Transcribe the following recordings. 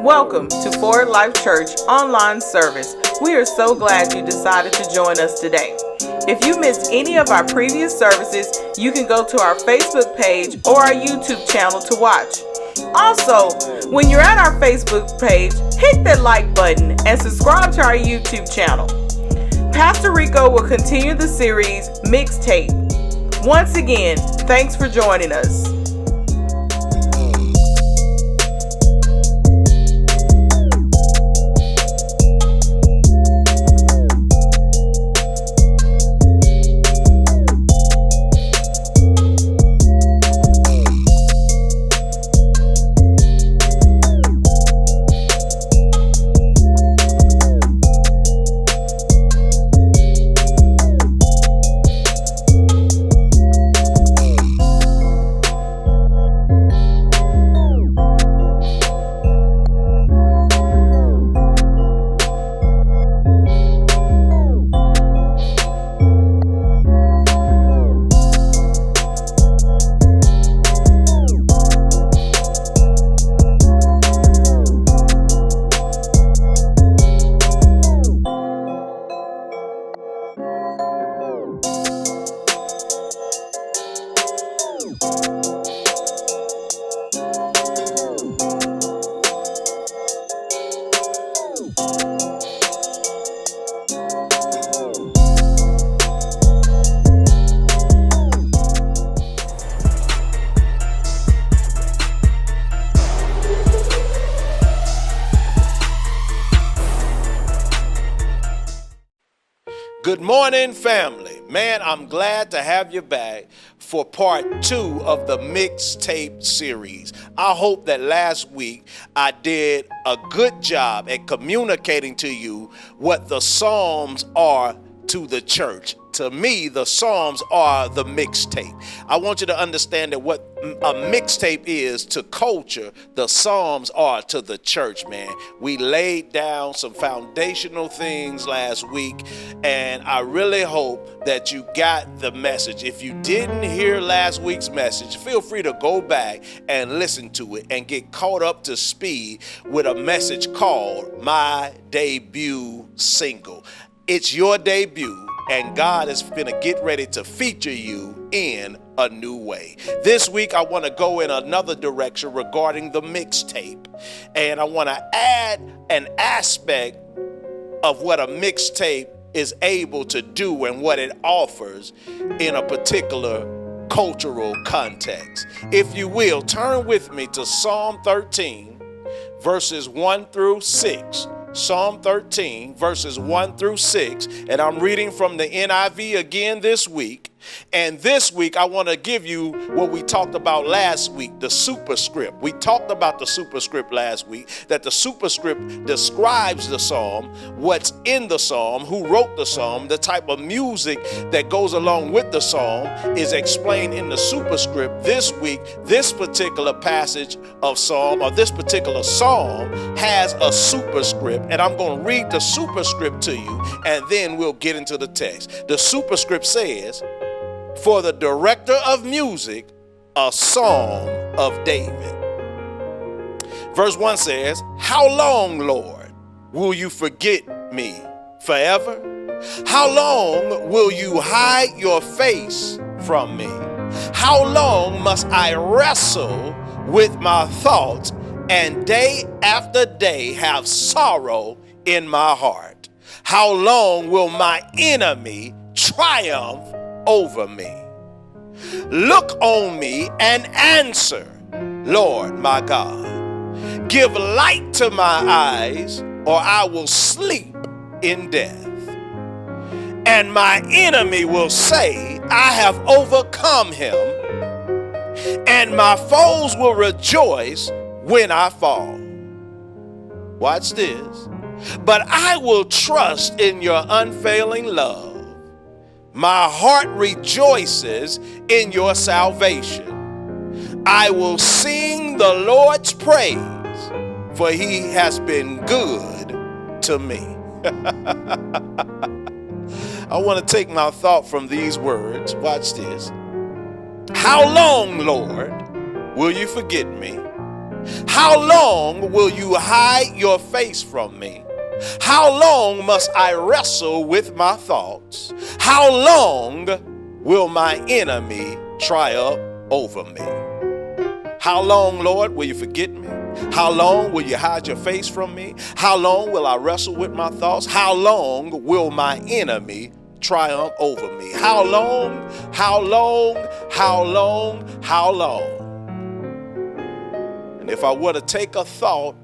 Welcome to Forwardlc Church online service. We are so glad you decided to join us today. If you missed any of our previous services, you can go to our Facebook page or our YouTube channel to watch. Also, when you're at our Facebook page, hit that like button and subscribe to our YouTube channel. Pastor Reko will continue the series Mixtape. Once again, thanks for joining us. Good morning, family. Man, I'm glad to have you back for part 2 of the mixtape series. I hope that last week I did a good job at communicating to you what the Psalms are to the church. To me, the Psalms are the mixtape. I want you to understand that what a mixtape is to culture, the Psalms are to the church, man. We laid down some foundational things last week, and I really hope that you got the message. If you didn't hear last week's message, feel free to go back and listen to it and get caught up to speed with a message called My Debut Single. It's your debut, and God is going to get ready to feature you in a new way. This week, I want to go in another direction regarding the mixtape, and I want to add an aspect of what a mixtape is able to do and what it offers in a particular cultural context. If you will, turn with me to Psalm 13, verses 1 through 6. Psalm 13, verses 1 through 6, and I'm reading from the NIV again this week. And this week, I want to give you what we talked about last week, the superscript. We talked about the superscript last week, that the superscript describes the psalm, what's in the psalm, who wrote the psalm, the type of music that goes along with the psalm is explained in the superscript. This week, this particular passage of psalm, or this particular psalm, has a superscript, and I'm going to read the superscript to you, and then we'll get into the text. The superscript says, "For the director of music, a psalm of David." Verse 1 says, "How long, Lord, will you forget me? Forever? How long will you hide your face from me? How long must I wrestle with my thoughts and day after day have sorrow in my heart? How long will my enemy triumph over me? Look on me and answer, Lord my God. Give light to my eyes, or I will sleep in death. And my enemy will say, I have overcome him, and my foes will rejoice when I fall. Watch this. But I will trust in your unfailing love. My heart rejoices in your salvation. I will sing the Lord's praise, for he has been good to me. I want to take my thought from these words. Watch this. How long, Lord, will you forget me? How long will you hide your face from me? How long must I wrestle with my thoughts? How long will my enemy triumph over me? How long, Lord, will you forget me? How long will you hide your face from me? How long will I wrestle with my thoughts? How long will my enemy triumph over me? How long, how long, how long, how long? And if I were to take a thought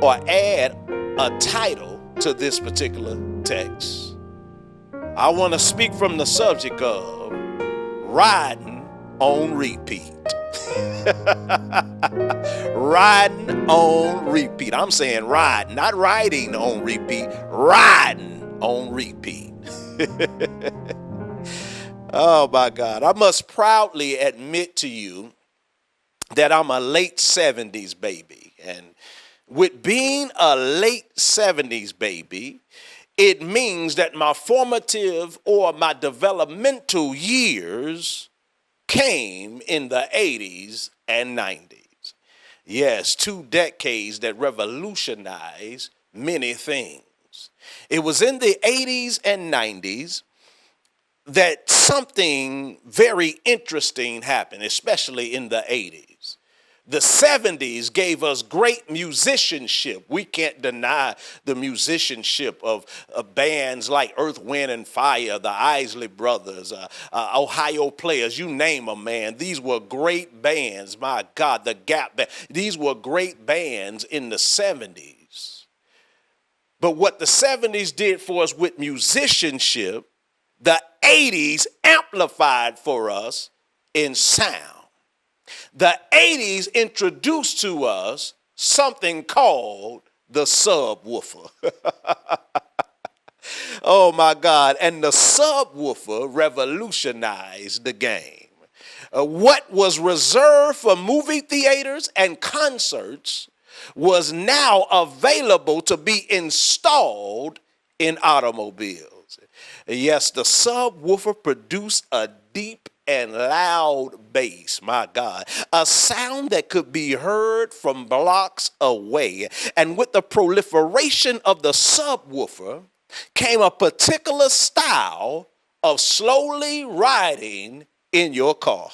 or add a title to this particular text, I want to speak from the subject of riding on repeat. Riding on repeat. I'm saying ride, not riding on repeat, riding on repeat. Oh my God. I must proudly admit to you that I'm a late 70s baby. And with being a late 70s baby, it means that my formative or my developmental years came in the 80s and 90s. Yes, 2 decades that revolutionized many things. It was in the 80s and 90s that something very interesting happened, especially in the 80s. The 70s gave us great musicianship. We can't deny the musicianship of bands like Earth, Wind, and Fire, the Isley Brothers, Ohio Players, you name them, man. These were great bands. My God, the Gap Band. These were great bands in the 70s. But what the 70s did for us with musicianship, the 80s amplified for us in sound. The 80s introduced to us something called the subwoofer. Oh my God. And the subwoofer revolutionized the game. What was reserved for movie theaters and concerts was now available to be installed in automobiles. Yes, the subwoofer produced a deep and loud bass, my God, a sound that could be heard from blocks away. And with the proliferation of the subwoofer came a particular style of slowly riding in your car.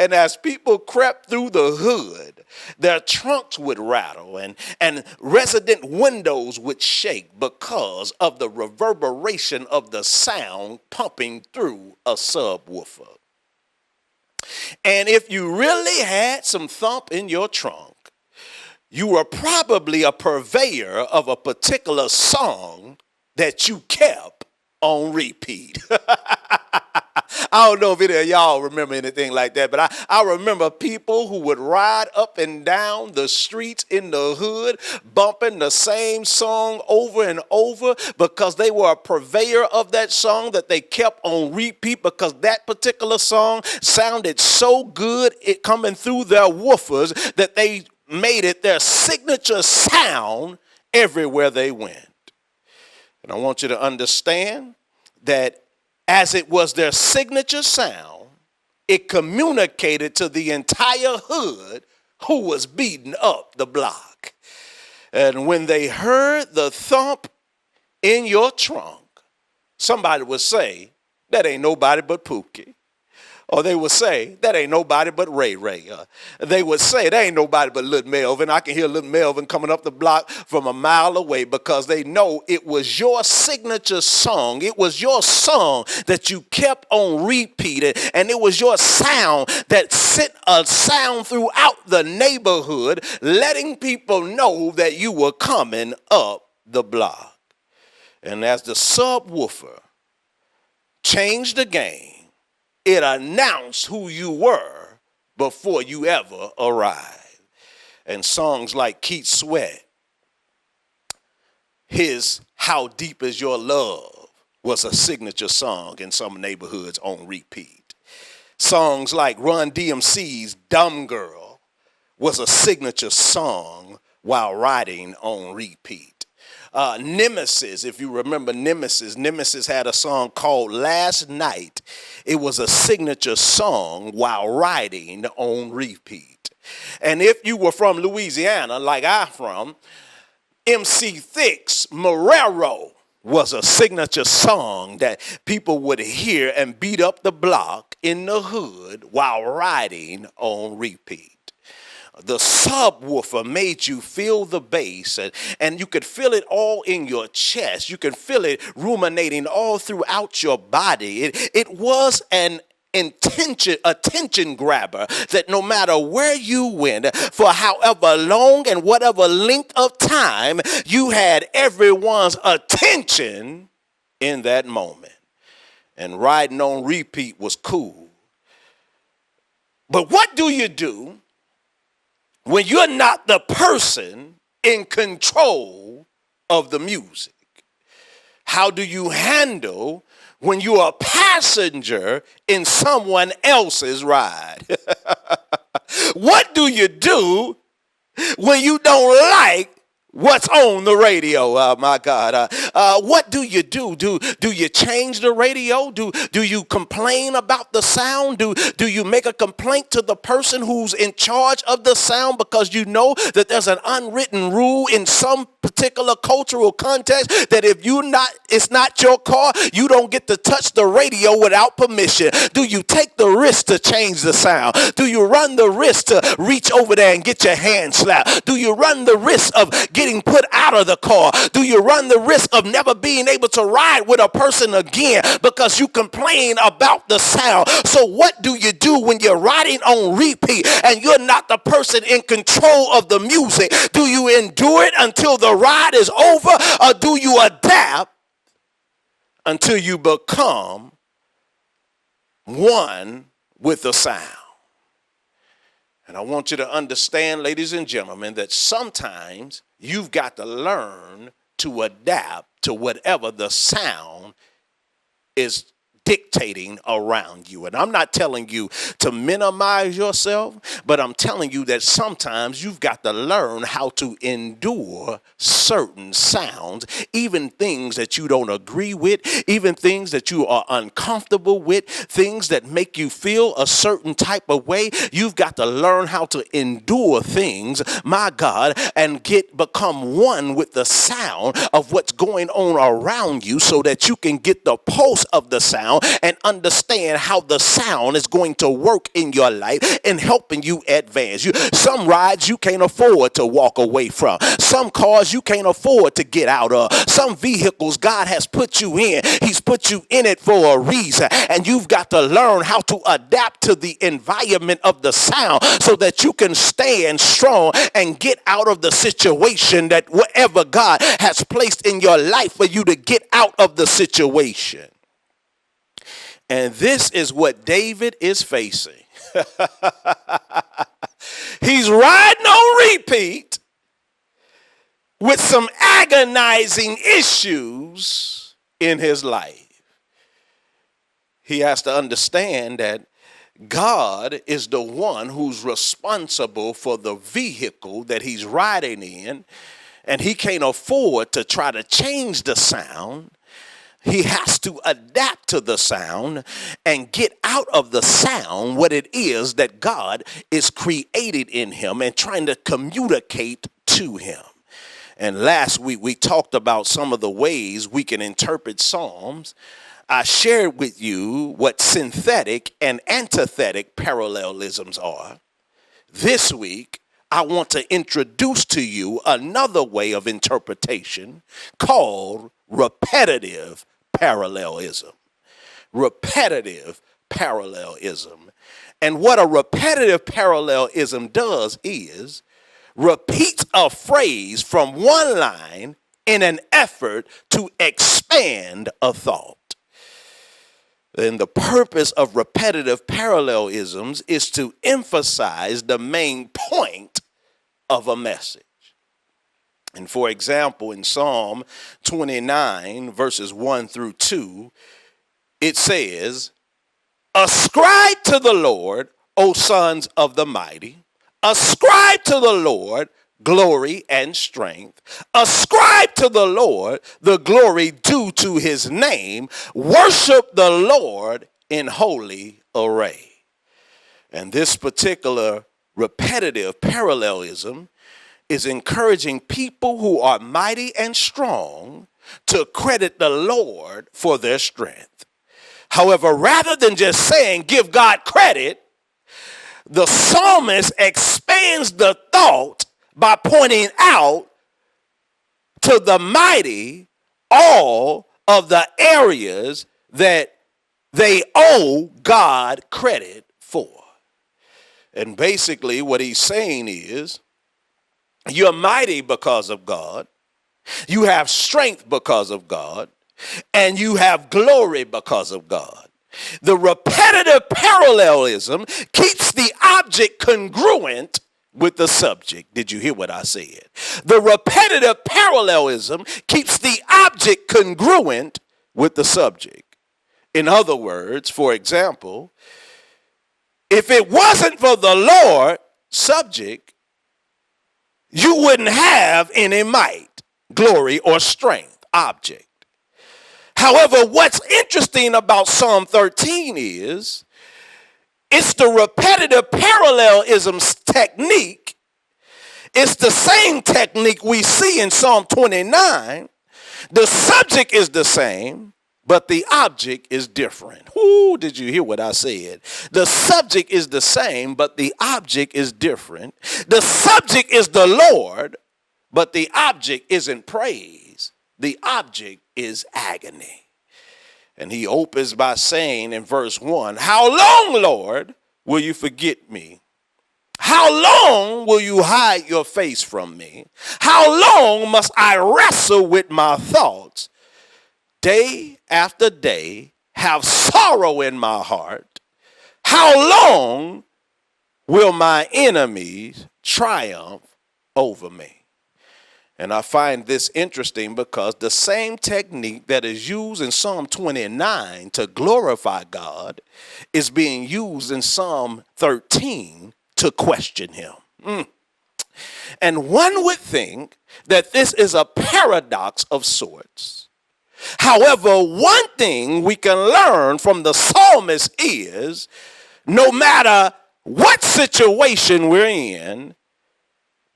And as people crept through the hood, their trunks would rattle and resident windows would shake because of the reverberation of the sound pumping through a subwoofer. And if you really had some thump in your trunk, you were probably a purveyor of a particular song that you kept on repeat. I don't know if any of y'all remember anything like that, but I remember people who would ride up and down the streets in the hood bumping the same song over and over because they were a purveyor of that song that they kept on repeat because that particular song sounded so good it coming through their woofers that they made it their signature sound everywhere they went. And I want you to understand that as it was their signature sound, it communicated to the entire hood who was beating up the block. And when they heard the thump in your trunk, somebody would say, that ain't nobody but Pookie. Or they would say, that ain't nobody but Ray Ray. They would say, that ain't nobody but Little Melvin. I can hear Little Melvin coming up the block from a mile away because they know it was your signature song. It was your song that you kept on repeating, and it was your sound that sent a sound throughout the neighborhood, letting people know that you were coming up the block. And as the subwoofer changed the game, it announced who you were before you ever arrived. And songs like Keith Sweat, his How Deep Is Your Love was a signature song in some neighborhoods on repeat. Songs like Run DMC's Dumb Girl was a signature song while riding on repeat. Nemesis, if you remember Nemesis had a song called Last Night. It was a signature song while riding on repeat. And if you were from Louisiana, like I'm from, MC Thick's Marrero was a signature song that people would hear and beat up the block in the hood while riding on repeat. The subwoofer made you feel the bass, and you could feel it all in your chest. You could feel it ruminating all throughout your body. It was an attention grabber that no matter where you went, for however long and whatever length of time, you had everyone's attention in that moment. And riding on repeat was cool. But what do you do when you're not the person in control of the music? How do you handle when you're a passenger in someone else's ride? What do you do when you don't like what's on the radio? Oh my God. What do you do? Do you change the radio? Do you complain about the sound? Do you make a complaint to the person who's in charge of the sound because you know that there's an unwritten rule in some particular cultural context that if it's not your car, you don't get to touch the radio without permission? Do you take the risk to change the sound? Do you run the risk to reach over there and get your hand slapped? Do you run the risk of getting put out of the car? Do you run the risk of never being able to ride with a person again because you complain about the sound? So what do you do when you're riding on repeat and you're not the person in control of the music? Do you endure it until the ride is over, or do you adapt until you become one with the sound? And I want you to understand, ladies and gentlemen, that sometimes you've got to learn to adapt to whatever the sound is dictating around you. And I'm not telling you to minimize yourself, but I'm telling you that sometimes you've got to learn how to endure certain sounds, even things that you don't agree with, even things that you are uncomfortable with, things that make you feel a certain type of way. You've got to learn how to endure things, my God, and become one with the sound of what's going on around you so that you can get the pulse of the sound and understand how the sound is going to work in your life and helping you advance. Some rides you can't afford to walk away from. Some cars you can't afford to get out of. Some vehicles God has put you in. He's put you in it for a reason. And you've got to learn how to adapt to the environment of the sound so that you can stand strong and get out of the situation that whatever God has placed in your life for you to get out of the situation. And this is what David is facing. He's riding on repeat with some agonizing issues in his life. He has to understand that God is the one who's responsible for the vehicle that he's riding in, and he can't afford to try to change the sound. He has to adapt to the sound and get out of the sound what it is that God is created in him and trying to communicate to him. And last week we talked about some of the ways we can interpret Psalms. I shared with you what synthetic and antithetic parallelisms are. This week, I want to introduce to you another way of interpretation called repetitive parallelism. Repetitive parallelism. And what a repetitive parallelism does is repeats a phrase from one line in an effort to expand a thought. And the purpose of repetitive parallelisms is to emphasize the main point of a message. And for example, in Psalm 29, verses 1 through 2, it says, "Ascribe to the Lord, O sons of the mighty. Ascribe to the Lord glory and strength. Ascribe to the Lord the glory due to his name. Worship the Lord in holy array." And this particular repetitive parallelism is encouraging people who are mighty and strong to credit the Lord for their strength. However, rather than just saying give God credit, the psalmist expands the thought by pointing out to the mighty all of the areas that they owe God credit for. And basically what he's saying is, you're mighty because of God, you have strength because of God, and you have glory because of God. The repetitive parallelism keeps the object congruent with the subject. Did you hear what I said? The repetitive parallelism keeps the object congruent with the subject. In other words, for example, if it wasn't for the Lord, subject, you wouldn't have any might, glory, or strength, object. However, what's interesting about Psalm 13 is it's the repetitive parallelism technique. It's the same technique we see in Psalm 29. The subject is the same, but the object is different. Ooh, did you hear what I said? The subject is the same, but the object is different. The subject is the Lord, but the object isn't praise. The object is agony. And he opens by saying in verse 1, "How long, Lord, will you forget me? How long will you hide your face from me? How long must I wrestle with my thoughts? Day after day, have sorrow in my heart. How long will my enemies triumph over me?" And I find this interesting because the same technique that is used in Psalm 29 to glorify God is being used in Psalm 13 to question him. And one would think that this is a paradox of sorts. However, one thing we can learn from the psalmist is no matter what situation we're in,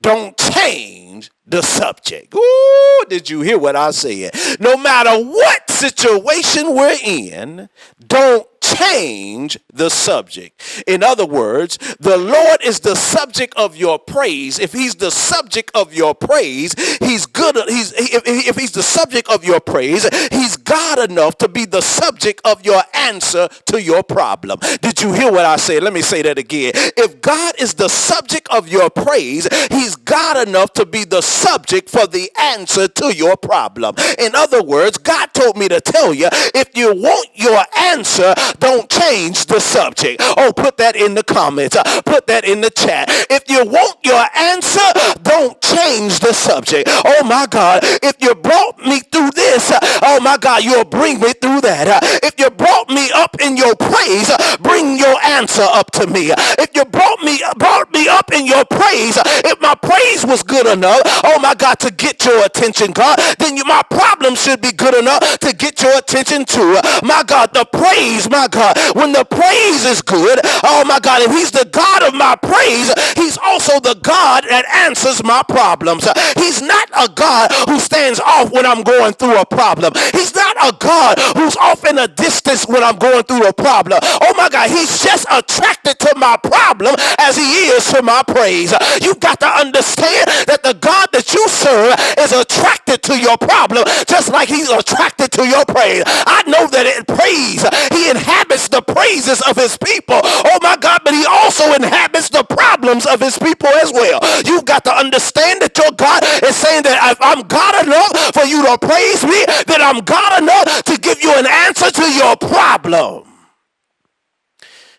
don't change the subject. Ooh, did you hear what I said? No matter what situation we're in, don't change the subject. In other words, the Lord is the subject of your praise. If he's the subject of your praise, he's good. If he's the subject of your praise, he's God enough to be the subject of your answer to your problem. Did you hear what I said? Let me say that again. If God is the subject of your praise, he's God enough to be the subject for the answer to your problem. In other words, God told me to tell you, if you want your answer, don't change the subject. Oh, put that in the comments. Put that in the chat. If you want your answer, don't change the subject. Oh my God, if you brought me through this, oh my God, you'll bring me through that. If you brought me up in your praise, bring your answer up to me. If you brought me me up in your praise. If my praise was good enough, oh my God, to get your attention, God, then my problem should be good enough to get your attention too. My God, the praise, my God, when the praise is good, oh my God, if he's the God of my praise, he's also the God that answers my problems. He's not a God who stands off when I'm going through a problem. He's not a God who's off in a distance when I'm going through a problem. Oh my God, he's just attracted to my problem as he is to my praise. You've got to understand that the God that you serve is attracted to your problem just like he's attracted to your praise. I know that in praise, he inhabits the praises of his people. Oh my God, but he also inhabits the problems of his people as well. You've got to understand that your God is saying that if I'm God enough for you to praise me, then I'm God enough to give you an answer to your problem.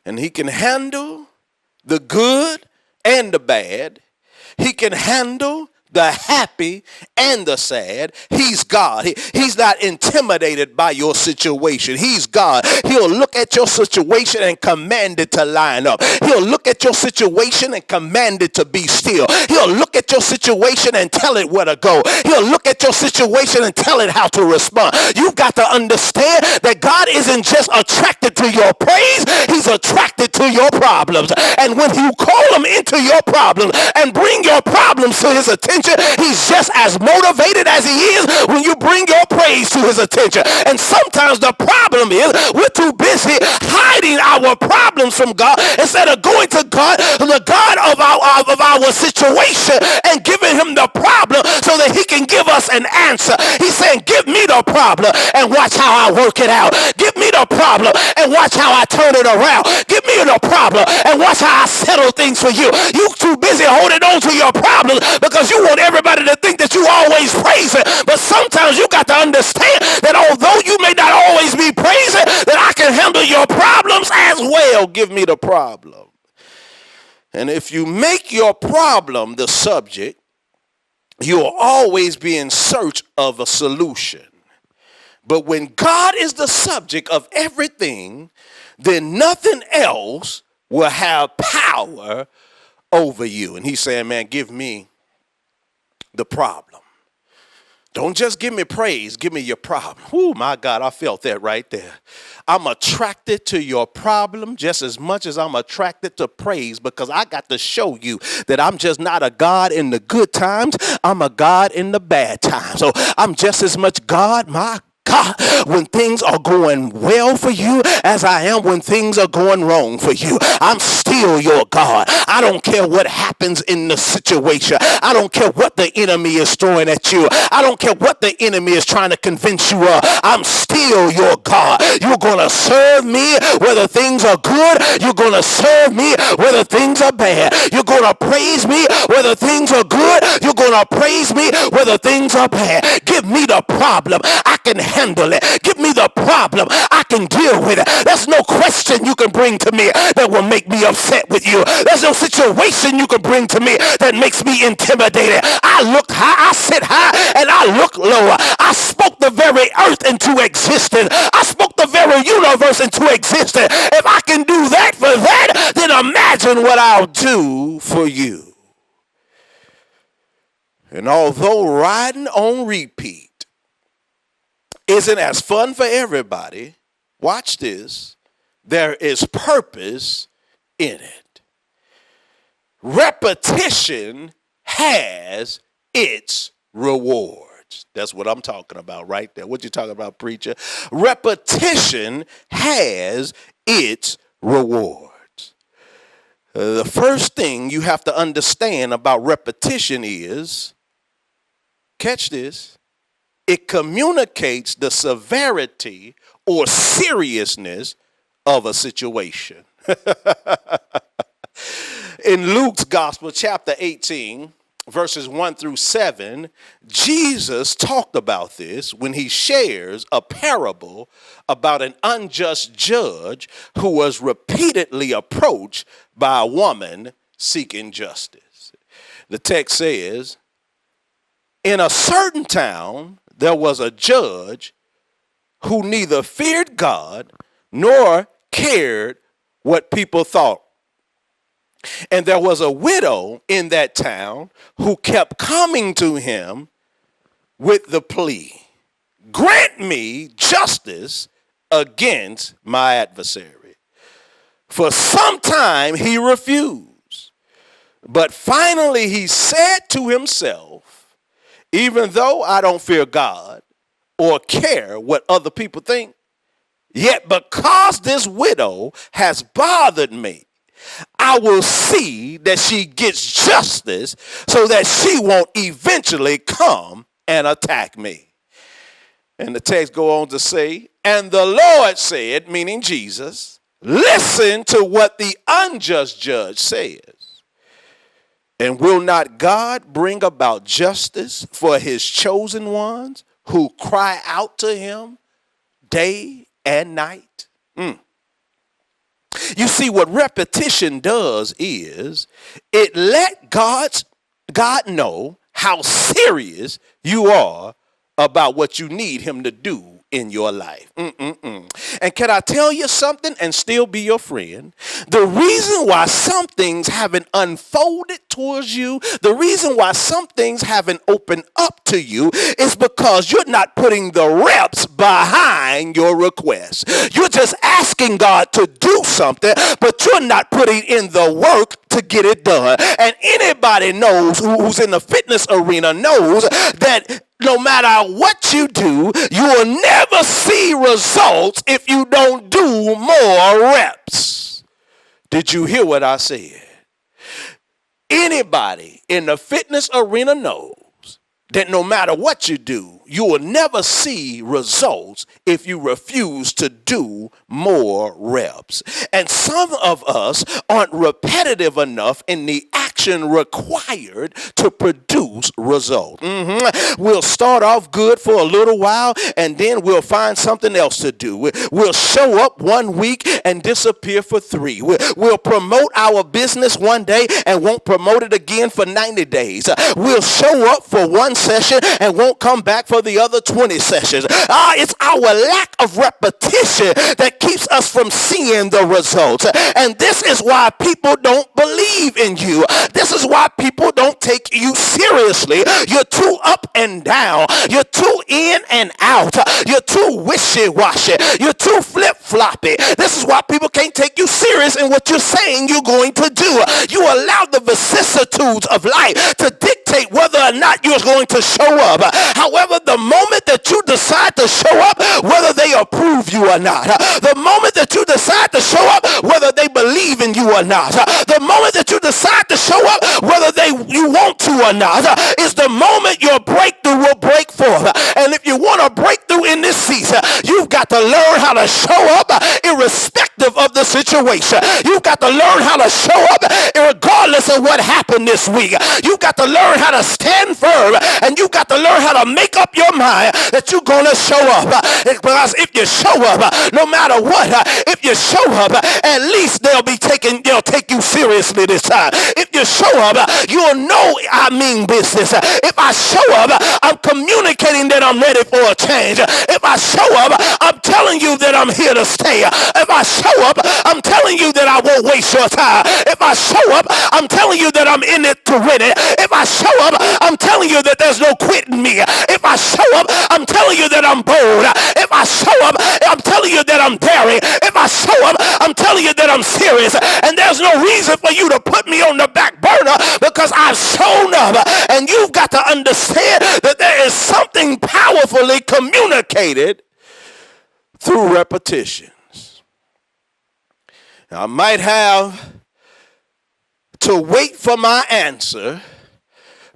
And he can handle the good and the bad. He can handle the happy and the sad. He's God. He's not intimidated by your situation. He's God. He'll look at your situation and command it to line up. He'll look at your situation and command it to be still. He'll look at your situation and tell it where to go. He'll look at your situation and tell it how to respond. You've got to understand that God isn't just attracted to your praise. He's attracted to your problems. And when you call him into your problems and bring your problems to his attention, he's just as motivated as he is when you bring your praise to his attention. And sometimes the problem is we're too busy hiding our problems from God instead of going to God, the God of our situation, and giving him the problem so that he can give us an answer. He's saying, give me the problem and watch how I work it out. Give me the problem and watch how I turn it around. Give me the problem and watch how I settle things for you. You too busy holding on to your problems because you want everybody to think that you always praising. But sometimes you got to understand that although you may not always be praising, that I can handle your problems as well. Give me the problem. And if you make your problem the subject, you'll always be in search of a solution. But when God is the subject of everything, then nothing else will have power over you. And he's saying, man, give me the problem. Don't just give me praise, give me your problem. Oh my God, I felt that right there. I'm attracted to your problem just as much as I'm attracted to praise, because I got to show you that I'm just not a God in the good times. I'm a God in the bad times. So I'm just as much God, my God, when things are going well for you as I am when things are going wrong for you. I'm still your God. I don't care what happens in the situation. I don't care what the enemy is throwing at you. I don't care what the enemy is trying to convince you of. I'm still your God. You're going to serve me whether things are good. You're going to serve me whether things are bad. You're going to praise me whether things are good. You're going to praise me whether things are bad. Give me the problem. I can handle it. Give me the problem. I can deal with it. There's no question you can bring to me that will make me upset with you. There's no situation you can bring to me that makes me intimidated. I look high, I sit high, and I look lower. I spoke the very earth into existence. I spoke the very universe into existence. If I can do that for that, then imagine what I'll do for you. And although riding on repeat isn't as fun for everybody, watch this, there is purpose in it. Repetition has its rewards. That's what I'm talking about right there. What you talking about, preacher? Repetition has its rewards. The first thing you have to understand about repetition is, catch this, it communicates the severity or seriousness of a situation. In Luke's Gospel, chapter 18, verses 1 through 7, Jesus talked about this when he shares a parable about an unjust judge who was repeatedly approached by a woman seeking justice. The text says, in a certain town, there was a judge who neither feared God nor cared what people thought. And there was a widow in that town who kept coming to him with the plea, grant me justice against my adversary. For some time he refused, but finally he said to himself, even though I don't fear God or care what other people think, yet because this widow has bothered me, I will see that she gets justice so that she won't eventually come and attack me. And the text go on to say, and the Lord said, meaning Jesus, listen to what the unjust judge says. And will not God bring about justice for his chosen ones who cry out to him day and night? You see, what repetition does is it let God know how serious you are about what you need him to do in your life. And can I tell you something and still be your friend? The reason why some things haven't unfolded towards you, the reason why some things haven't opened up to you is because you're not putting the reps behind your request. You're just asking God to do something, but you're not putting in the work to get it done. And anybody knows who's in the fitness arena knows that no matter what you do, you will never see results if you don't do more reps. Did you hear what I said? Anybody in the fitness arena knows that no matter what you do, you will never see results if you refuse to do more reps. And some of us aren't repetitive enough in the action required to produce results. We'll start off good for a little while and then we'll find something else to do. We'll show up one week and disappear for 3. We'll promote our business one day and won't promote it again for 90 days. We'll show up for one session and won't come back for the other 20 sessions. It's our lack of repetition that keeps us from seeing the results. And this is why people don't believe in you. This is why people don't take you seriously. You're too up and down. You're too in and out. You're too wishy-washy. You're too flip-floppy. This is why people can't take you serious in what you're saying you're going to do. You allow the vicissitudes of life to dictate whether or not you're going to show up. However, the moment that you decide to show up, whether they approve you or not, the moment that you decide to show up, whether they believe in you or not, the moment that you decide to show up, whether you want to or not, is the moment your breakthrough will break forth. And if you want a breakthrough in this season, you've got to learn how to show up irrespective of the situation. You've got to learn how to show up regardless of what happened this week. You've got to learn how to stand firm, and you've got to learn how to make up your mind that you're going to show up. Because if you show up, no matter what, if you show up, at least they'll take you seriously this time. If you show up, you'll know I mean business. If I show up, I'm communicating that I'm ready for a change. If I show up, I'm telling you that I'm here to stay. If I show up, I'm telling you that I won't waste your time. If I show up, I'm telling you that I'm in it to win it. If I show up, I'm telling you that there's no quitting me. If I show up, I'm telling you that I'm bold. If I show up, I'm telling you that I'm daring. If I show up, I'm telling you that I'm serious. And there's no reason for you to put me on the back burner because I've shown up. And you've got to understand that there is something powerfully communicated through repetitions. Now, I might have to wait for my answer,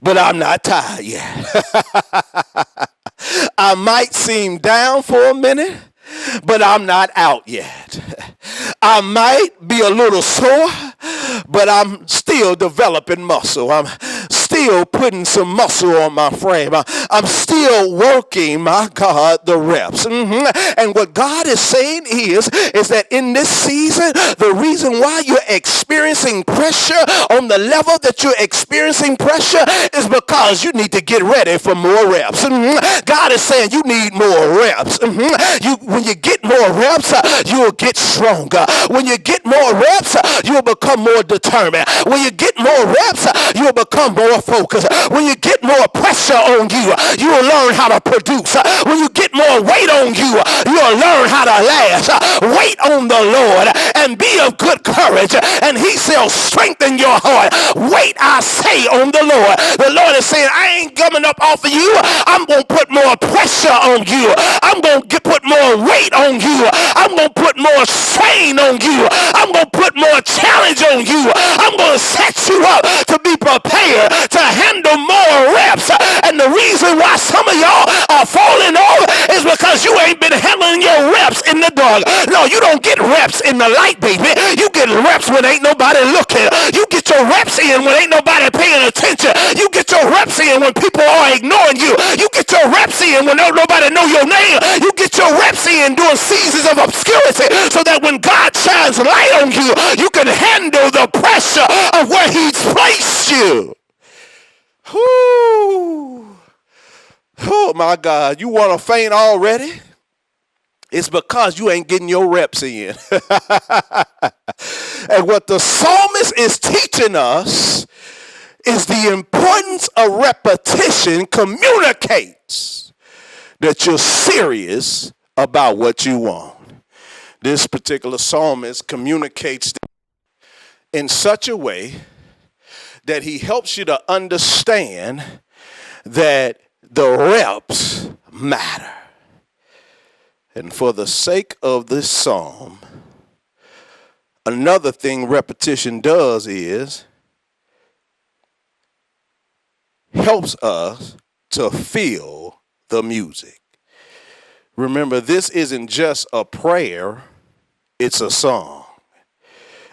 but I'm not tired yet. I might seem down for a minute, but I'm not out yet. I might be a little sore, but I'm still developing muscle. I'm still putting some muscle on my frame. I'm still working, my God, the reps. And what God is saying is that in this season, the reason why you're experiencing pressure on the level that you're experiencing pressure is because you need to get ready for more reps. God is saying you need more reps. When you get more reps, you'll get stronger. When you get more reps, you'll you'll become more determined. When you get more reps, you'll become more focused. When you get more pressure on you, you'll learn how to produce. When you get more weight on you, you'll learn how to last. Wait on the Lord and be of good courage, and he shall strengthen your heart. Wait, I say, on the Lord. The Lord is saying, I ain't coming up off of you. I'm going to put more pressure on you. I'm going to put more weight on you. I'm going to put more strain on you. I'm going to put more challenge on you. I'm going to set you up to be prepared to handle more reps. And the reason why some of y'all are falling off is because you ain't been handling your reps in the dark. No, you don't get reps in the light, baby. You get reps when ain't nobody looking. You get your reps in when ain't nobody paying attention. You get your reps in when people are ignoring you. You get your reps in when don't nobody know your name. You get your reps in during seasons of obscurity so that when God shines light on you, you can handle the pressure of where he's placed you. Whoo. Oh my God, you want to faint already? It's because you ain't getting your reps in. And what the psalmist is teaching us is the importance of repetition communicates that you're serious about what you want. This particular psalmist communicates in such a way that he helps you to understand that the reps matter. And for the sake of this psalm, another thing repetition does is helps us to feel the music. Remember, this isn't just a prayer, it's a song.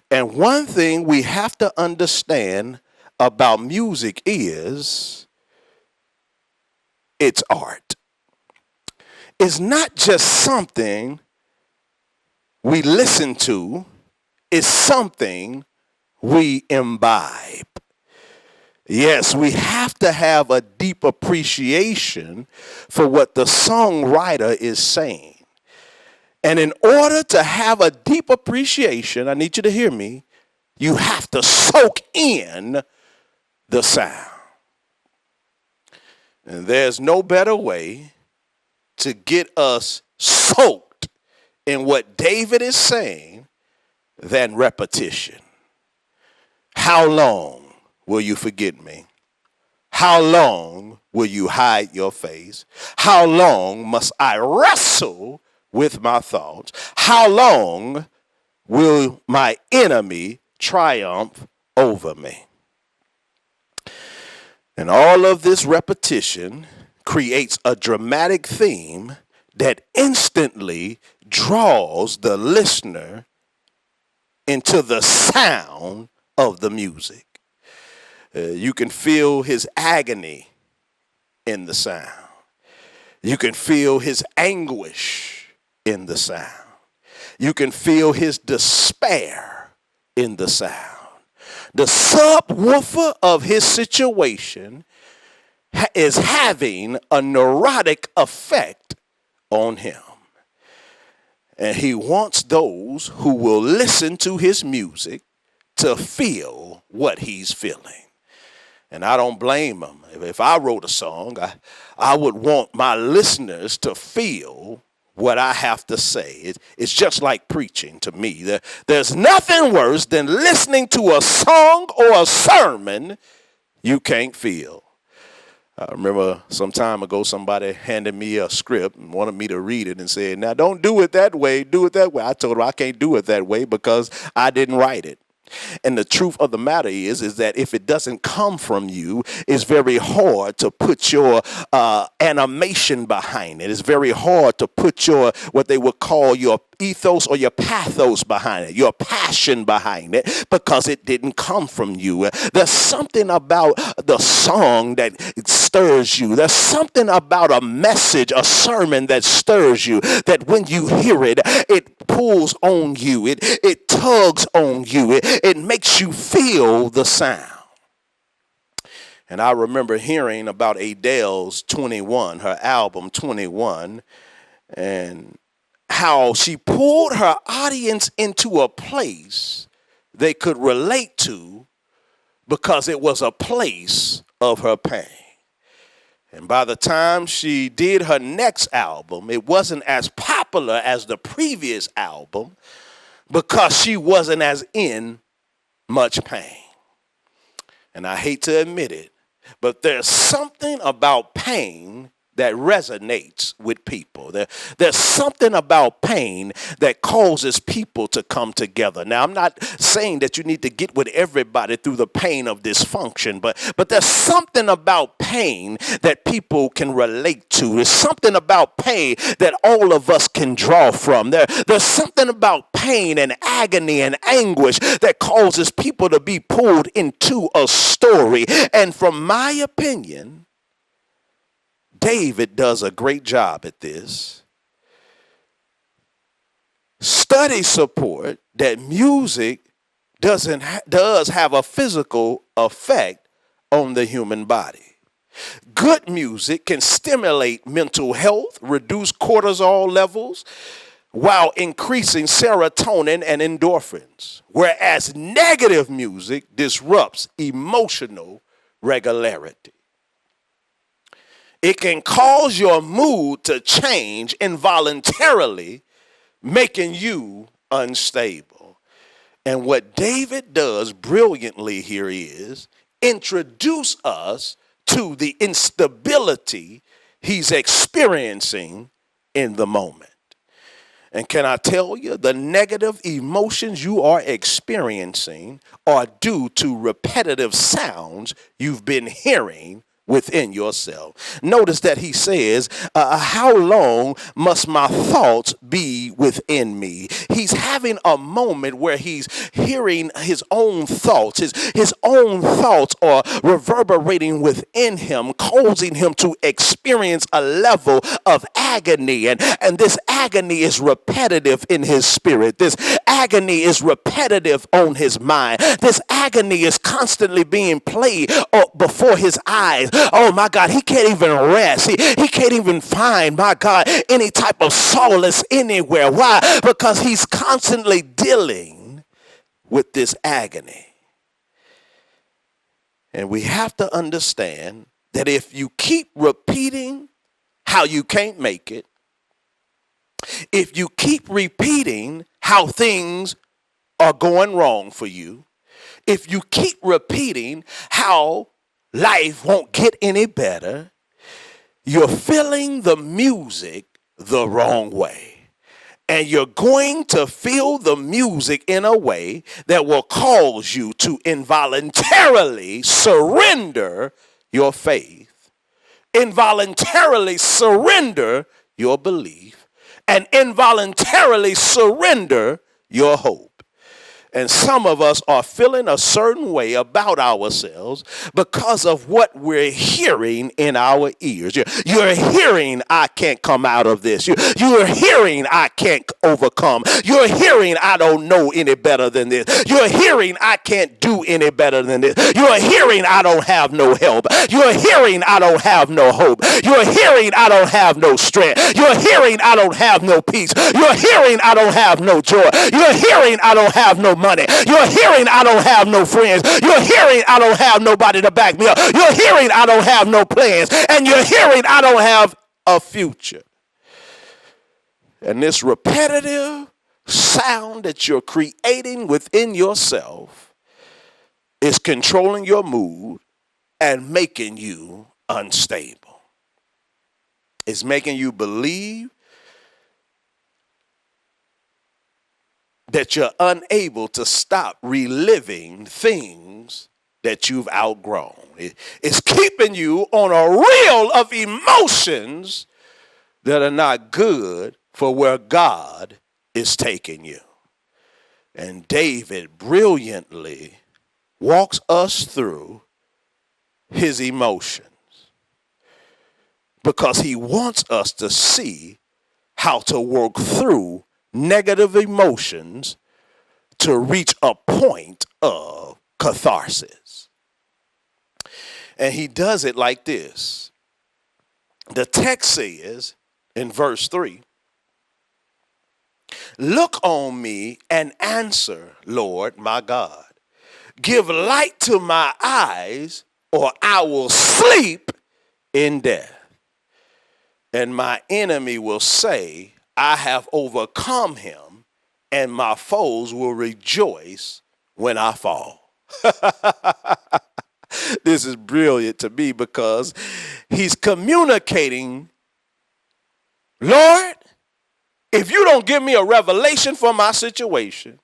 And one thing we have to understand about music is it's art. It's not just something we listen to, it's something we imbibe. Yes, we have to have a deep appreciation for what the songwriter is saying. And in order to have a deep appreciation, I need you to hear me, you have to soak in the sound. And there's no better way to get us soaked in what David is saying than repetition. How long will you forget me? How long will you hide your face? How long must I wrestle with my thoughts? How long will my enemy triumph over me? And all of this repetition creates a dramatic theme that instantly draws the listener into the sound of the music. You can feel his agony in the sound. You can feel his anguish in the sound. You can feel his despair in the sound. The subwoofer of his situation is having a neurotic effect on him. And he wants those who will listen to his music to feel what he's feeling. And I don't blame him. If I wrote a song, I would want my listeners to feel what I have to say. It's just like preaching to me. There's nothing worse than listening to a song or a sermon you can't feel. I remember some time ago somebody handed me a script and wanted me to read it and said, now don't do it that way, do it that way. I told her I can't do it that way because I didn't write it. And the truth of the matter is that if it doesn't come from you, it's very hard to put your animation behind it. It's very hard to put your, what they would call your ethos or your pathos behind it, your passion behind it, because it didn't come from you. There's something about the song that stirs you. There's something about a message, a sermon that stirs you, that when you hear it, it pulls on you. It tugs on you. It makes you feel the sound. And I remember hearing about Adele's 21, her album 21, and how she pulled her audience into a place they could relate to because it was a place of her pain. And by the time she did her next album, it wasn't as popular as the previous album because she wasn't as in much pain. And I hate to admit it, but there's something about pain that resonates with people. There's something about pain that causes people to come together. Now, I'm not saying that you need to get with everybody through the pain of dysfunction, but there's something about pain that people can relate to. There's something about pain that all of us can draw from. There's something about pain and agony and anguish that causes people to be pulled into a story. And from my opinion, David does a great job at this. Studies support that music does have a physical effect on the human body. Good music can stimulate mental health, reduce cortisol levels, while increasing serotonin and endorphins, whereas negative music disrupts emotional regularity. It can cause your mood to change involuntarily, making you unstable. And what David does brilliantly here is introduce us to the instability he's experiencing in the moment. And can I tell you, the negative emotions you are experiencing are due to repetitive sounds you've been hearing within yourself. Notice that he says, how long must my thoughts be within me? He's having a moment where he's hearing his own thoughts. His own thoughts are reverberating within him, causing him to experience a level of agony. And this agony is repetitive in his spirit. This agony is repetitive on his mind. This agony is constantly being played before his eyes. Oh my God, he can't even rest. He can't even find, my God, any type of solace anywhere. Why? Because he's constantly dealing with this agony. And we have to understand that if you keep repeating how you can't make it, if you keep repeating how things are going wrong for you, if you keep repeating how life won't get any better, you're feeling the music the wrong way. And you're going to feel the music in a way that will cause you to involuntarily surrender your faith, involuntarily surrender your belief, and involuntarily surrender your hope. And some of us are feeling a certain way about ourselves because of what we're hearing in our ears. You're hearing, I can't come out of this. You're hearing, I can't overcome. You're hearing, I don't know any better than this. You're hearing, I can't do any better than this. You're hearing, I don't have no help. You're hearing, I don't have no hope. You're hearing, I don't have no strength. You're hearing, I don't have no peace. You're hearing, I don't have no joy. You're hearing, I don't have no money. You're hearing, I don't have no friends. You're hearing, I don't have nobody to back me up. You're hearing, I don't have no plans. And you're hearing, I don't have a future. And this repetitive sound that you're creating within yourself is controlling your mood and making you unstable. It's making you believe that you're unable to stop reliving things that you've outgrown. It's keeping you on a reel of emotions that are not good for where God is taking you. And David brilliantly walks us through his emotions because he wants us to see how to work through negative emotions to reach a point of catharsis. And he does it like this. The text says in verse 3, Look on me and answer, Lord, my God. Give light to my eyes, or I will sleep in death. And my enemy will say, I have overcome him, and my foes will rejoice when I fall. This is brilliant to me because he's communicating, Lord, if you don't give me a revelation for my situation,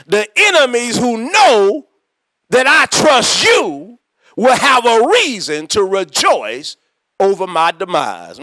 the enemies who know that I trust you will have a reason to rejoice over my demise.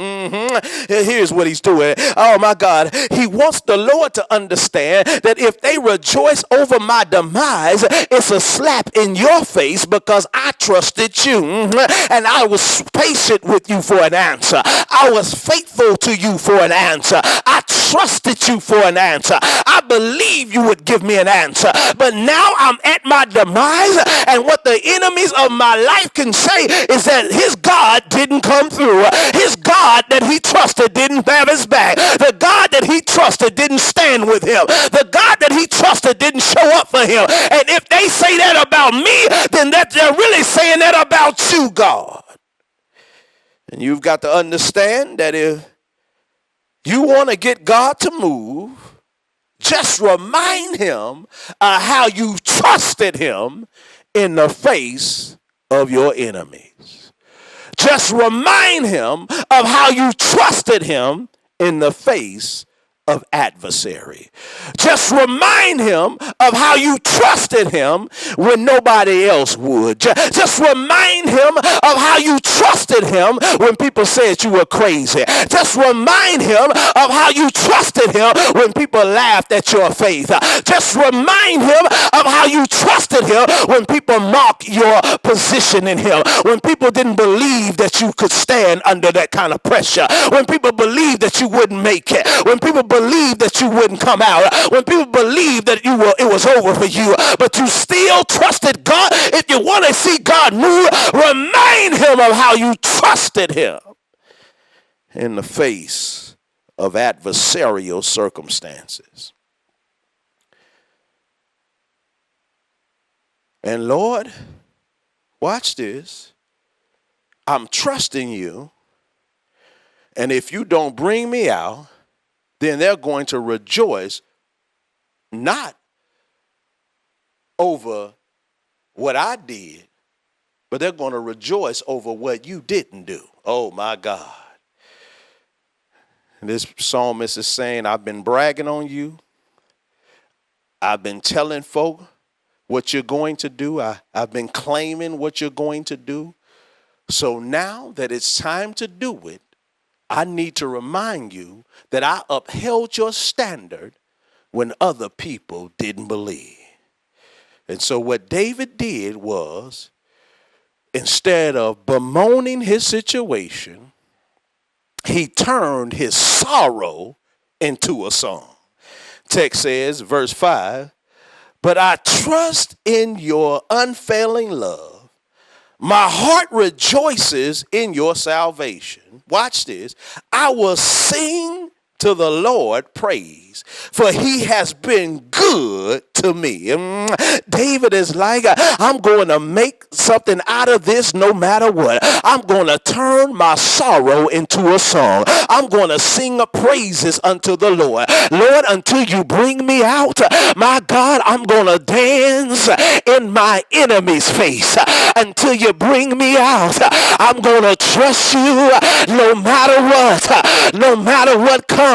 Here's what he's doing. Oh my God. He wants the Lord to understand that if they rejoice over my demise, it's a slap in your face because I trusted you. And I was patient with you for an answer. I was faithful to you for an answer. I trusted you for an answer. I believe you would give me an answer. But now I'm at my demise, and what the enemies of my life can say is that his God didn't come through. His God that he trusted didn't have his back. The God that he trusted didn't stand with him. The God that he trusted didn't show up for him. And if they say that about me, then that they're really saying that about you, God. And you've got to understand that if you want to get God to move, just remind him how you trusted him in the face of your enemies. Just remind him of how you trusted him in the face of adversary. Just remind him of how you trusted him when nobody else would. Just remind him of how you trusted him when people said you were crazy. Just remind him of how you trusted him when people laughed at your faith. Just remind him of how you trusted him when people mocked your position in him. When people didn't believe that you could stand under that kind of pressure. When people believed that you wouldn't make it. When people believed that you wouldn't come out. When people believed that it was over for you, but you still trusted God. If you want to see God move, remind him of how you trusted him in the face of adversarial circumstances. And Lord, watch this. I'm trusting you, and if you don't bring me out, then they're going to rejoice not over what I did, but they're going to rejoice over what you didn't do. Oh, my God. And this psalmist is saying, I've been bragging on you. I've been telling folk what you're going to do. I've been claiming what you're going to do. So now that it's time to do it, I need to remind you that I upheld your standard when other people didn't believe. And so what David did was, instead of bemoaning his situation, he turned his sorrow into a song. Text says, verse 5, but I trust in your unfailing love. My heart rejoices in your salvation. Watch this. I will sing to the Lord praise, for he has been good to me. David is like, I'm going to make something out of this no matter what. I'm going to turn my sorrow into a song. I'm going to sing praises unto the Lord. Lord, until you bring me out, my God, I'm going to dance in my enemy's face. Until you bring me out, I'm going to trust you no matter what. No matter what comes,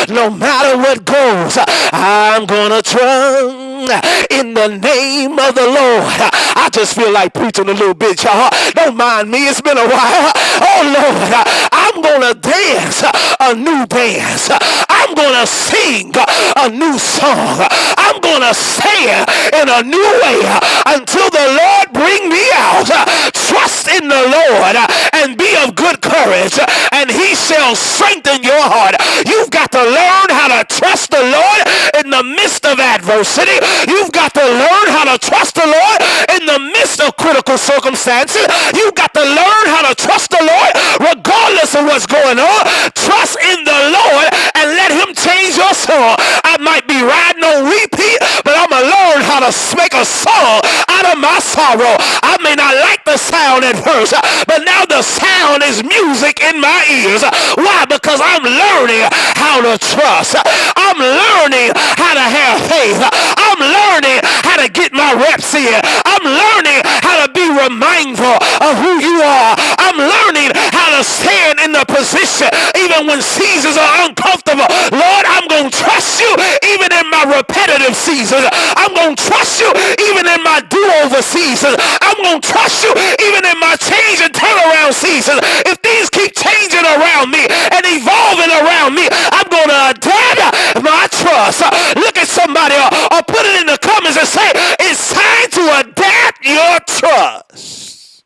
no matter what goes, I'm gonna trust in the name of the Lord. I just feel like preaching a little bit, y'all. Don't mind me, it's been a while. Oh Lord, I'm gonna dance a new dance. I'm gonna sing a new song. I'm gonna say it in a new way until the Lord bring me out. Trust in the Lord and be of good courage, and he shall strengthen your heart. You've got to learn how to trust the Lord in the midst of adversity. You've got to learn how to trust the Lord in the midst of critical circumstances. You've got to learn how to trust the Lord regardless of what's going on. Trust in the Lord and let him change change your song. I might be riding on repeat, but I'm going to learn how to make a song out of my sorrow. I may not like the sound at first, but now the sound is music in my ears. Why? Because I'm learning how to trust. I'm learning how to have faith. I'm learning how to get my reps in. I'm learning how to be mindful of who you are. I'm learning how to stand in the position even when seasons are uncomfortable. Lord, I'm going to trust you even in my repetitive seasons. I'm going to trust you even in my do-over seasons. I'm going to trust you even in my change and turnaround seasons. If things keep changing around me and evolving around me, I'm going to adapt my trust. Look at somebody or put it in the comments and say, it's time to adapt your trust.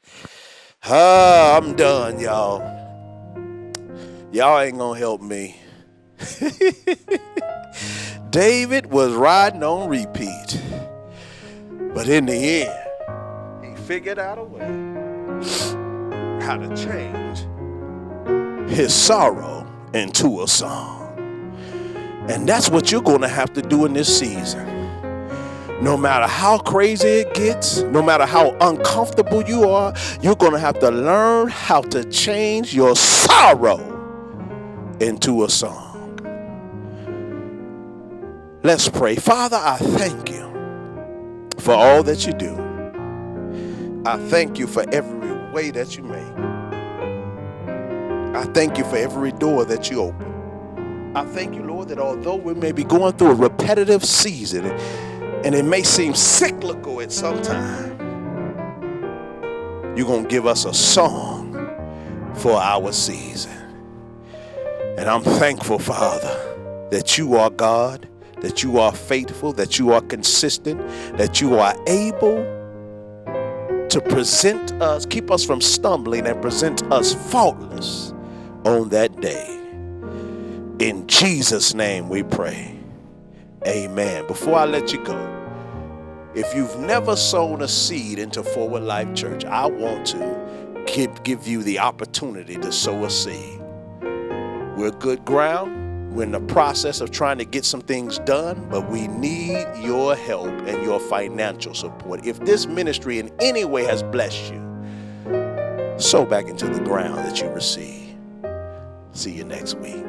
I'm done, y'all. Y'all ain't going to help me. David was riding on repeat. But in the end, he figured out a way how to change his sorrow into a song. And that's what you're going to have to do in this season. No matter how crazy it gets, no matter how uncomfortable you are, you're going to have to learn how to change your sorrow into a song. Let's pray. Father, I thank you for all that you do. I thank you for every way that you make. I thank you for every door that you open. I thank you, Lord, that although we may be going through a repetitive season and it may seem cyclical at some time, you're going to give us a song for our season. And I'm thankful, Father, that you are God, that you are faithful, that you are consistent, that you are able to present us, keep us from stumbling and present us faultless on that day. In Jesus' name we pray. Amen. Before I let you go, if you've never sown a seed into Forward Life Church, I want to give you the opportunity to sow a seed. We're good ground. We're in the process of trying to get some things done, but we need your help and your financial support. If this ministry in any way has blessed you, sow back into the ground that you receive. See you next week.